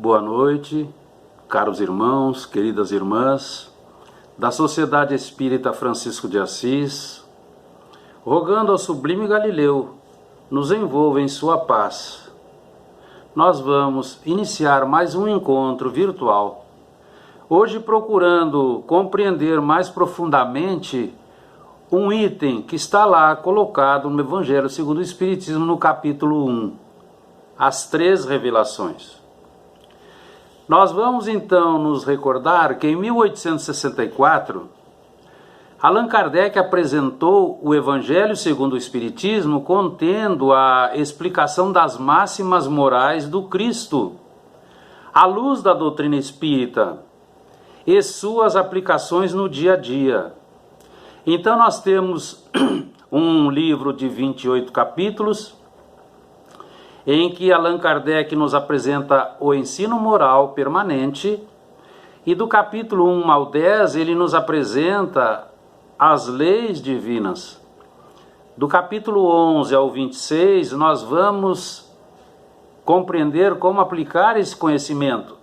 Boa noite, caros irmãos, queridas irmãs, da Sociedade Espírita Francisco de Assis, rogando ao Sublime Galileu, nos envolva em sua paz. Nós vamos iniciar mais um encontro virtual, hoje procurando compreender mais profundamente um item que está lá colocado no Evangelho segundo o Espiritismo, no capítulo 1, as 3 revelações. Nós vamos então nos recordar que em 1864, Allan Kardec apresentou o Evangelho segundo o Espiritismo, contendo a explicação das máximas morais do Cristo, à luz da doutrina espírita e suas aplicações no dia a dia. Então nós temos um livro de 28 capítulos, em que Allan Kardec nos apresenta o ensino moral permanente, e do capítulo 1 ao 10 ele nos apresenta as leis divinas. Do capítulo 11 ao 26 nós vamos compreender como aplicar esse conhecimento.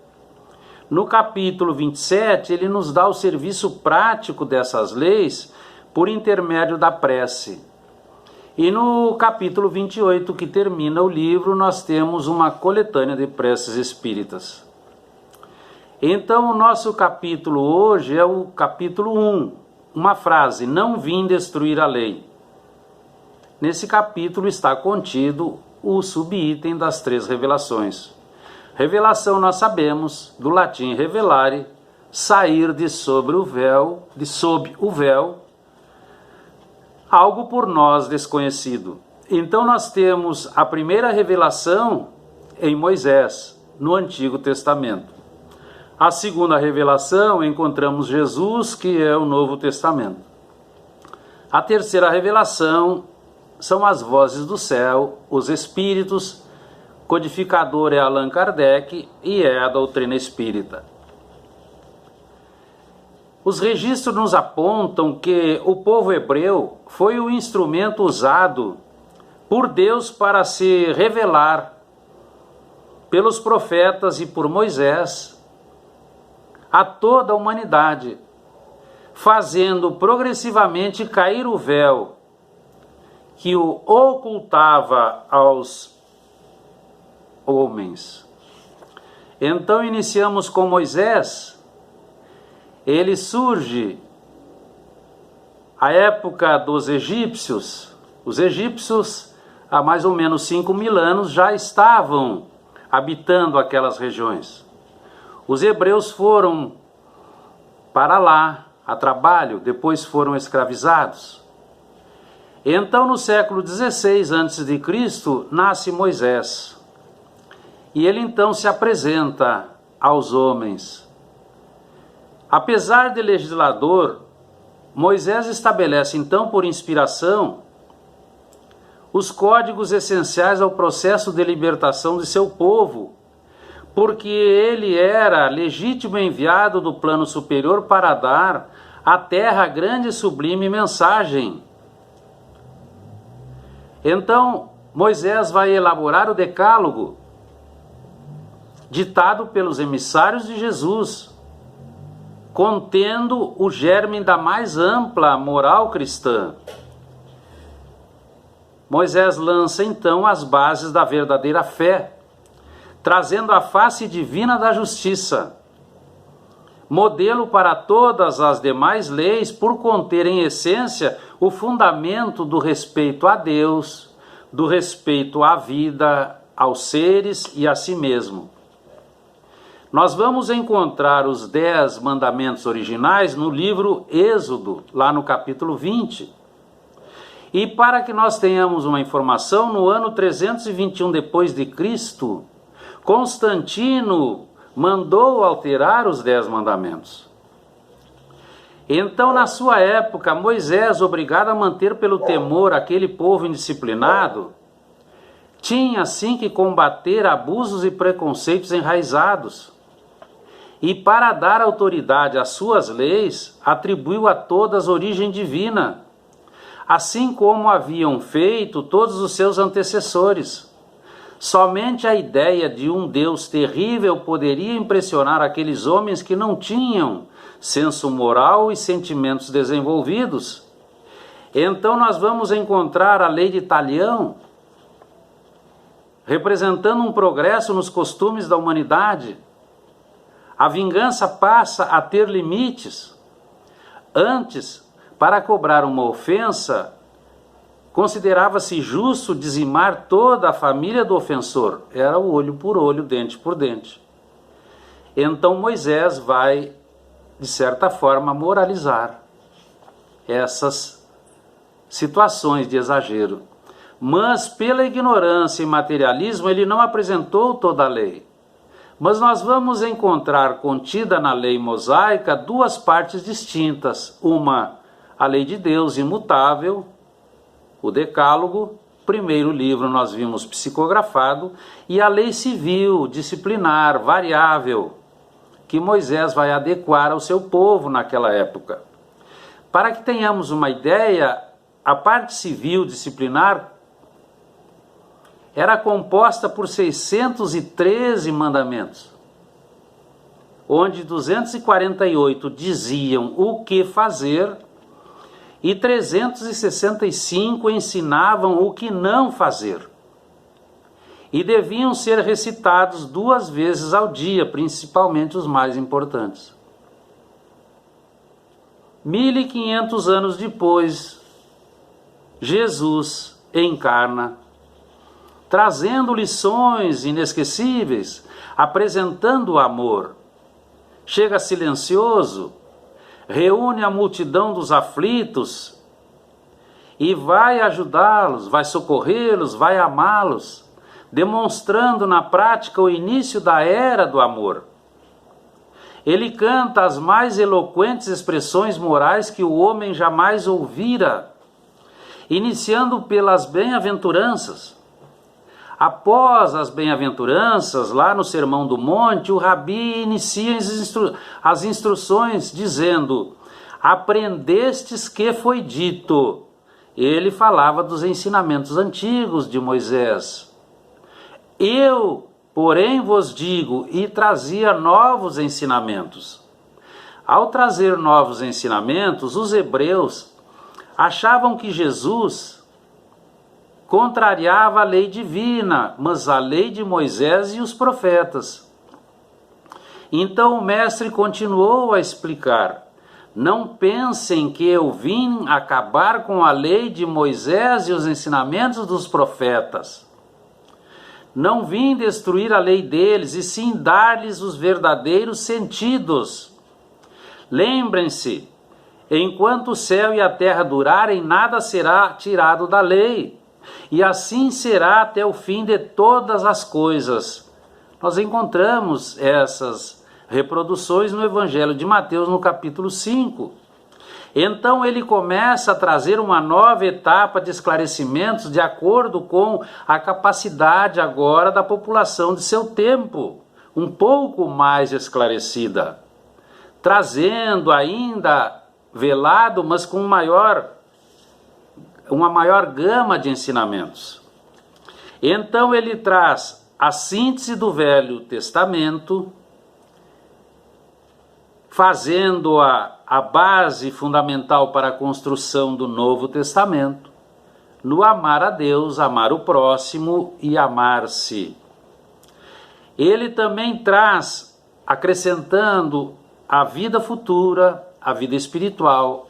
No capítulo 27 ele nos dá o serviço prático dessas leis por intermédio da prece. E no capítulo 28, que termina o livro, nós temos uma coletânea de preces espíritas. Então, o nosso capítulo hoje é o capítulo 1, uma frase: não vim destruir a lei. Nesse capítulo está contido o subitem das 3 revelações. Revelação, nós sabemos, do latim revelare, sair de sob o véu, algo por nós desconhecido. Então nós temos a primeira revelação em Moisés, no Antigo Testamento. A segunda revelação encontramos Jesus, que é o Novo Testamento. A terceira revelação são as vozes do céu, os espíritos, codificador é Allan Kardec e é a doutrina espírita. Os registros nos apontam que o povo hebreu foi o instrumento usado por Deus para se revelar pelos profetas e por Moisés a toda a humanidade, fazendo progressivamente cair o véu que o ocultava aos homens. Então iniciamos com Moisés. Ele surge à época dos egípcios. Os egípcios, há mais ou menos 5.000 anos, já estavam habitando aquelas regiões. Os hebreus foram para lá a trabalho, depois foram escravizados. Então, no século XVI a.C., nasce Moisés. E ele então se apresenta aos homens. Apesar de legislador, Moisés estabelece então por inspiração os códigos essenciais ao processo de libertação de seu povo, porque ele era legítimo enviado do plano superior para dar à terra a grande e sublime mensagem. Então, Moisés vai elaborar o decálogo, ditado pelos emissários de Jesus, contendo o germe da mais ampla moral cristã. Moisés lança então as bases da verdadeira fé, trazendo a face divina da justiça, modelo para todas as demais leis, por conter em essência o fundamento do respeito a Deus, do respeito à vida, aos seres e a si mesmo. Nós vamos encontrar os 10 mandamentos originais no livro Êxodo, lá no capítulo 20. E para que nós tenhamos uma informação, no ano 321 depois de Cristo, Constantino mandou alterar os 10 mandamentos. Então, na sua época, Moisés, obrigado a manter pelo temor aquele povo indisciplinado, tinha assim que combater abusos e preconceitos enraizados. E para dar autoridade às suas leis, atribuiu a todas origem divina, assim como haviam feito todos os seus antecessores, Somente a ideia de um Deus terrível poderia impressionar aqueles homens que não tinham senso moral e sentimentos desenvolvidos. Então nós vamos encontrar a lei de Talião, representando um progresso nos costumes da humanidade. A vingança passa a ter limites. Antes, para cobrar uma ofensa, considerava-se justo dizimar toda a família do ofensor. Era o olho por olho, dente por dente. Então Moisés vai, de certa forma, moralizar essas situações de exagero. Mas, pela ignorância e materialismo, ele não apresentou toda a lei. Mas nós vamos encontrar contida na lei mosaica duas partes distintas. Uma, a lei de Deus imutável, o Decálogo, primeiro livro nós vimos psicografado, e a lei civil, disciplinar, variável, que Moisés vai adequar ao seu povo naquela época. Para que tenhamos uma ideia, a parte civil disciplinar era composta por 613 mandamentos, onde 248 diziam o que fazer e 365 ensinavam o que não fazer. E deviam ser recitados 2 vezes ao dia, principalmente os mais importantes. 1500 anos depois, Jesus encarna, trazendo lições inesquecíveis, apresentando o amor. Chega silencioso, reúne a multidão dos aflitos e vai ajudá-los, vai socorrê-los, vai amá-los, demonstrando na prática o início da era do amor. Ele canta as mais eloquentes expressões morais que o homem jamais ouvira, iniciando pelas bem-aventuranças. Após as bem-aventuranças, lá no Sermão do Monte, o Rabi inicia as instruções dizendo: aprendestes que foi dito. Ele falava dos ensinamentos antigos de Moisés. Eu, porém, vos digo, e trazia novos ensinamentos. Ao trazer novos ensinamentos, os hebreus achavam que Jesus contrariava a lei divina, mas a lei de Moisés e os profetas. Então o mestre continuou a explicar: não pensem que eu vim acabar com a lei de Moisés e os ensinamentos dos profetas. Não vim destruir a lei deles, e sim dar-lhes os verdadeiros sentidos. Lembrem-se, enquanto o céu e a terra durarem, nada será tirado da lei. E assim será até o fim de todas as coisas. Nós encontramos essas reproduções no Evangelho de Mateus, no capítulo 5. Então ele começa a trazer uma nova etapa de esclarecimentos de acordo com a capacidade agora da população de seu tempo, um pouco mais esclarecida, trazendo ainda velado, mas com uma maior gama de ensinamentos. Então ele traz a síntese do Velho Testamento, fazendo-a a base fundamental para a construção do Novo Testamento, no amar a Deus, amar o próximo e amar-se. Ele também traz, acrescentando a vida futura, a vida espiritual,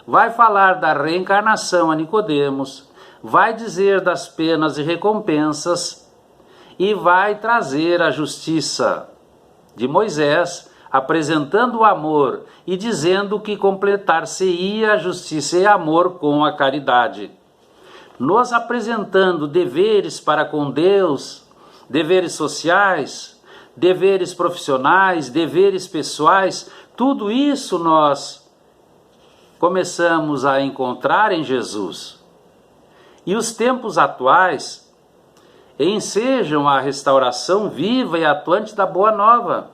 vai falar da reencarnação a Nicodemos, vai dizer das penas e recompensas e vai trazer a justiça de Moisés, apresentando o amor e dizendo que completar-se-ia a justiça e amor com a caridade. Nos apresentando deveres para com Deus, deveres sociais, deveres profissionais, deveres pessoais, tudo isso nós começamos a encontrar em Jesus. E os tempos atuais ensejam a restauração viva e atuante da Boa Nova,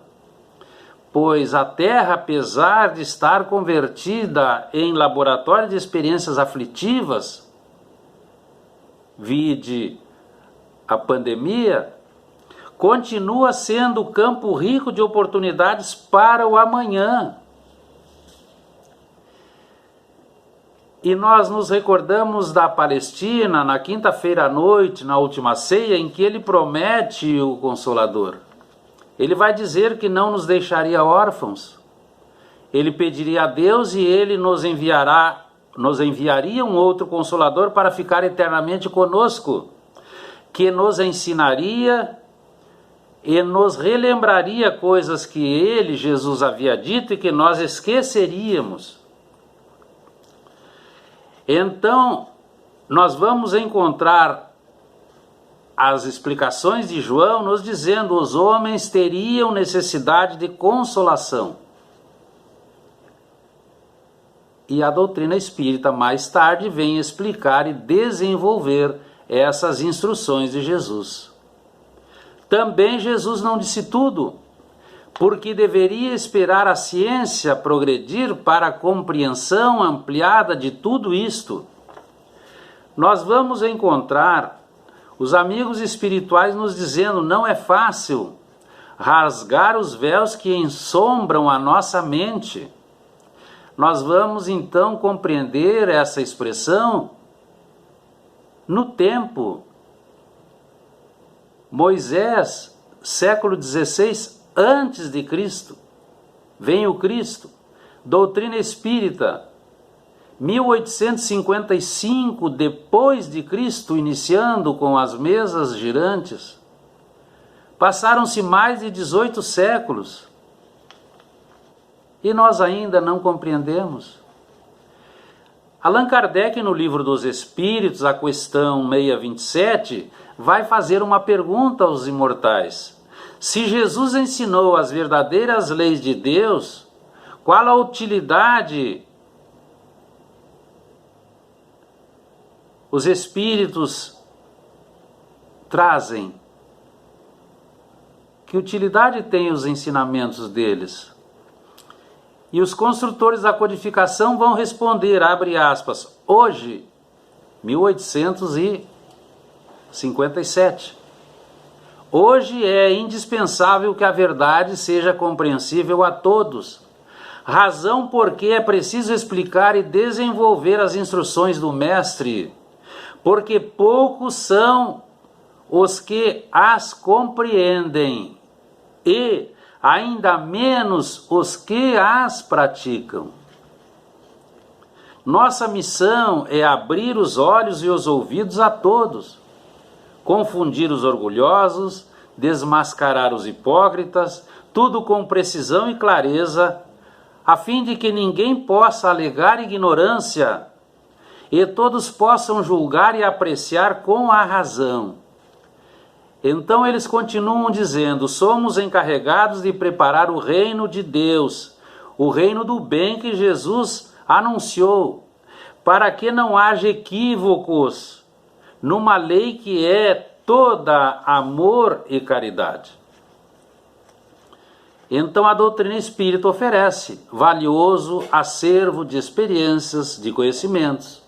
pois a Terra, apesar de estar convertida em laboratório de experiências aflitivas, vide a pandemia, continua sendo campo rico de oportunidades para o amanhã. E nós nos recordamos da Palestina na quinta-feira à noite, na última ceia, em que ele promete o Consolador. Ele vai dizer que não nos deixaria órfãos. Ele pediria a Deus e ele nos enviaria um outro Consolador para ficar eternamente conosco, que nos ensinaria e nos relembraria coisas que ele, Jesus, havia dito e que nós esqueceríamos. Então, nós vamos encontrar as explicações de João nos dizendo: os homens teriam necessidade de consolação. E a doutrina espírita mais tarde vem explicar e desenvolver essas instruções de Jesus. Também Jesus não disse tudo, porque deveria esperar a ciência progredir para a compreensão ampliada de tudo isto. Nós vamos encontrar os amigos espirituais nos dizendo: não é fácil rasgar os véus que ensombram a nossa mente. Nós vamos então compreender essa expressão no tempo. Moisés, século XVI antes de Cristo, vem o Cristo. Doutrina espírita, 1855 depois de Cristo, iniciando com as mesas girantes. Passaram-se mais de 18 séculos e nós ainda não compreendemos. Allan Kardec, no Livro dos Espíritos, a questão 627, vai fazer uma pergunta aos imortais. Se Jesus ensinou as verdadeiras leis de Deus, qual a utilidade os espíritos trazem? Que utilidade têm os ensinamentos deles? E os construtores da codificação vão responder, abre aspas, hoje, 1857. Hoje é indispensável que a verdade seja compreensível a todos, razão porque é preciso explicar e desenvolver as instruções do Mestre, porque poucos são os que as compreendem e ainda menos os que as praticam. Nossa missão é abrir os olhos e os ouvidos a todos, confundir os orgulhosos, desmascarar os hipócritas, tudo com precisão e clareza, a fim de que ninguém possa alegar ignorância e todos possam julgar e apreciar com a razão. Então eles continuam dizendo: somos encarregados de preparar o reino de Deus, o reino do bem que Jesus anunciou, para que não haja equívocos numa lei que é toda amor e caridade. Então a doutrina espírita oferece valioso acervo de experiências, de conhecimentos,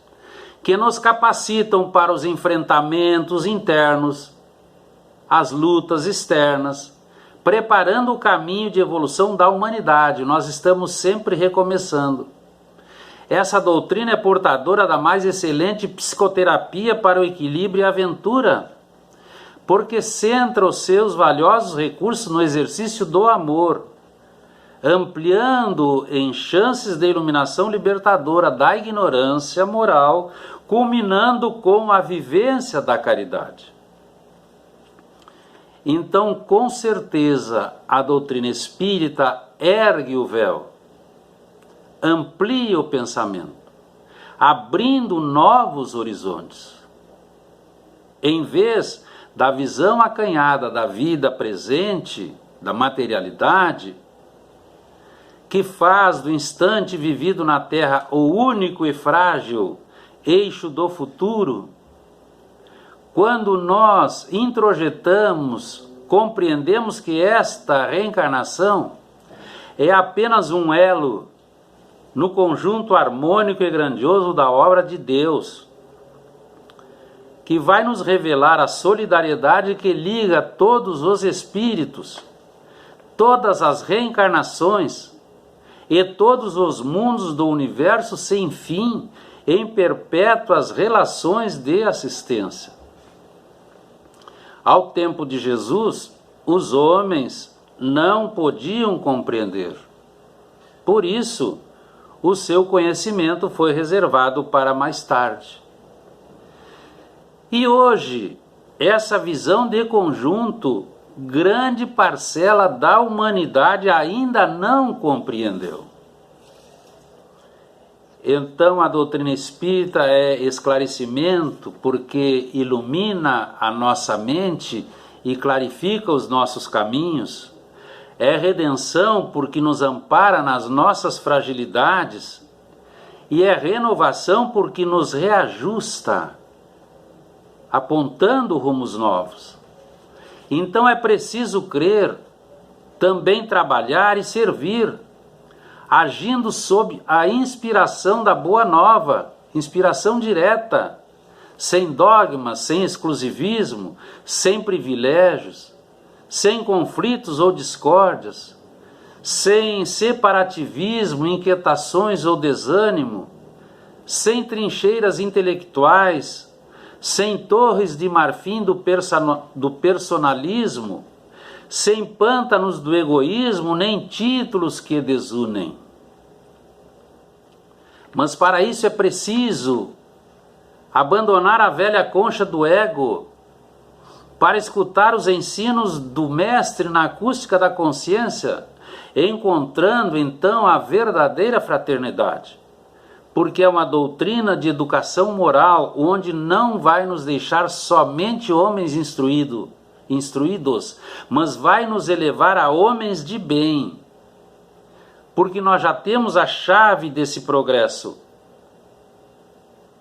que nos capacitam para os enfrentamentos internos, as lutas externas, preparando o caminho de evolução da humanidade. Nós estamos sempre recomeçando. Essa doutrina é portadora da mais excelente psicoterapia para o equilíbrio e a aventura, porque centra os seus valiosos recursos no exercício do amor, ampliando em chances de iluminação libertadora da ignorância moral, culminando com a vivência da caridade. Então, com certeza, a doutrina espírita ergue o véu, amplia o pensamento, abrindo novos horizontes. Em vez da visão acanhada da vida presente, da materialidade, que faz do instante vivido na Terra o único e frágil eixo do futuro, quando nós introjetamos, compreendemos que esta reencarnação é apenas um elo no conjunto harmônico e grandioso da obra de Deus, que vai nos revelar a solidariedade que liga todos os espíritos, todas as reencarnações e todos os mundos do universo sem fim, em perpétuas relações de assistência. Ao tempo de Jesus, os homens não podiam compreender. Por isso, o seu conhecimento foi reservado para mais tarde. E hoje, essa visão de conjunto, grande parcela da humanidade ainda não compreendeu. Então a doutrina espírita é esclarecimento porque ilumina a nossa mente e clarifica os nossos caminhos. É redenção porque nos ampara nas nossas fragilidades. E é renovação porque nos reajusta, apontando rumos novos. Então é preciso crer, também trabalhar e servir, agindo sob a inspiração da Boa Nova, inspiração direta, sem dogmas, sem exclusivismo, sem privilégios, sem conflitos ou discórdias, sem separativismo, inquietações ou desânimo, sem trincheiras intelectuais, sem torres de marfim do personalismo, sem pântanos do egoísmo, nem títulos que desunem. Mas para isso é preciso abandonar a velha concha do ego, para escutar os ensinos do Mestre na acústica da consciência, encontrando então a verdadeira fraternidade. Porque é uma doutrina de educação moral, onde não vai nos deixar somente homens instruídos, mas vai nos elevar a homens de bem. Porque nós já temos a chave desse progresso,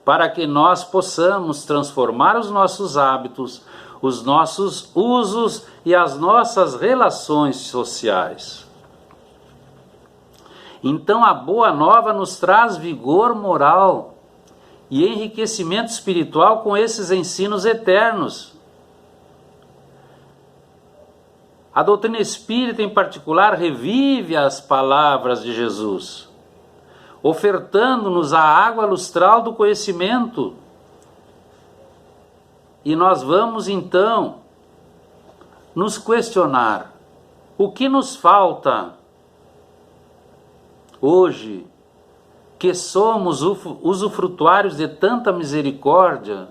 para que nós possamos transformar os nossos hábitos, os nossos usos e as nossas relações sociais. Então a Boa Nova nos traz vigor moral e enriquecimento espiritual com esses ensinos eternos. A doutrina espírita, em particular, revive as palavras de Jesus, ofertando-nos a água lustral do conhecimento. E nós vamos, então, nos questionar: o que nos falta hoje, que somos usufrutuários de tanta misericórdia?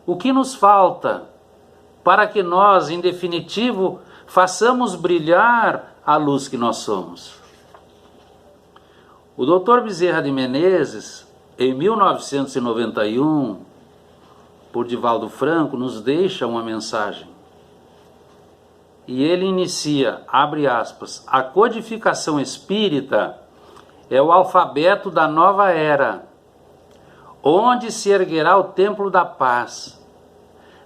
O que nos falta para que nós, em definitivo, façamos brilhar a luz que nós somos? O Dr. Bezerra de Menezes, em 1991, por Divaldo Franco, nos deixa uma mensagem. E ele inicia, abre aspas, a codificação espírita é o alfabeto da nova era, onde se erguerá o templo da paz,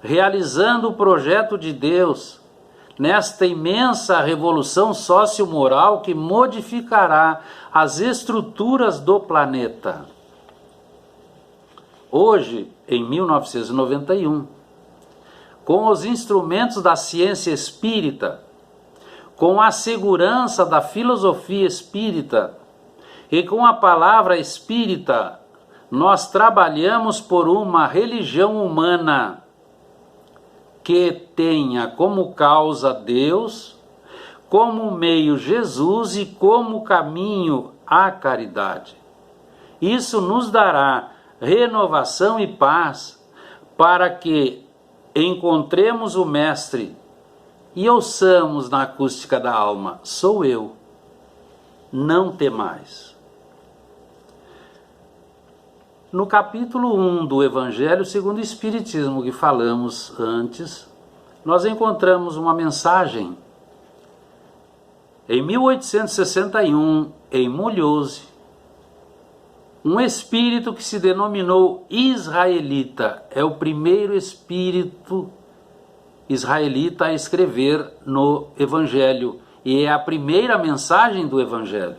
realizando o projeto de Deus nesta imensa revolução sociomoral que modificará as estruturas do planeta. Hoje, em 1991, com os instrumentos da ciência espírita, com a segurança da filosofia espírita e com a palavra espírita, nós trabalhamos por uma religião humana que tenha como causa Deus, como meio Jesus e como caminho a caridade. Isso nos dará renovação e paz para que encontremos o Mestre e ouçamos na acústica da alma: sou eu, não temais. No capítulo 1 do Evangelho segundo o Espiritismo, que falamos antes, nós encontramos uma mensagem. Em 1861, em Mulhouse, um espírito que se denominou israelita, é o primeiro espírito israelita a escrever no Evangelho, e é a primeira mensagem do Evangelho.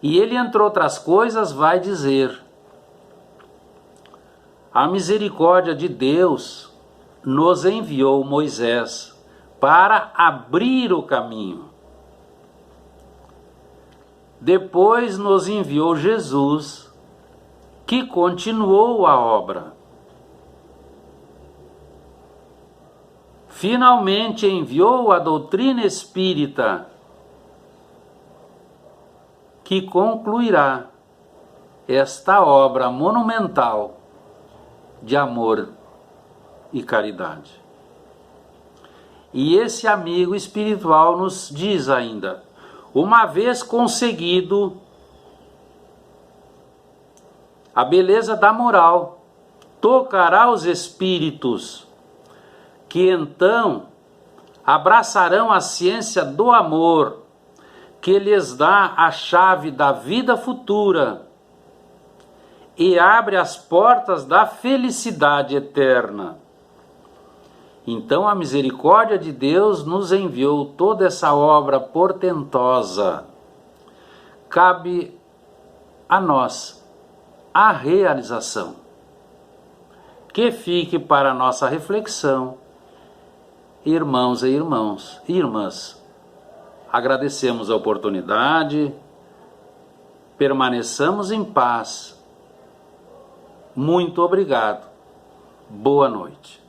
E ele, entre outras coisas, vai dizer: a misericórdia de Deus nos enviou Moisés para abrir o caminho. Depois nos enviou Jesus, que continuou a obra. Finalmente enviou a doutrina espírita, que concluirá esta obra monumental de amor e caridade. E esse amigo espiritual nos diz ainda: uma vez conseguido a beleza da moral, tocará os espíritos, que então abraçarão a ciência do amor, que lhes dá a chave da vida futura e abre as portas da felicidade eterna. Então a misericórdia de Deus nos enviou toda essa obra portentosa. Cabe a nós a realização. Que fique para a nossa reflexão, irmãos e irmãs. Agradecemos a oportunidade, permaneçamos em paz. Muito obrigado. Boa noite.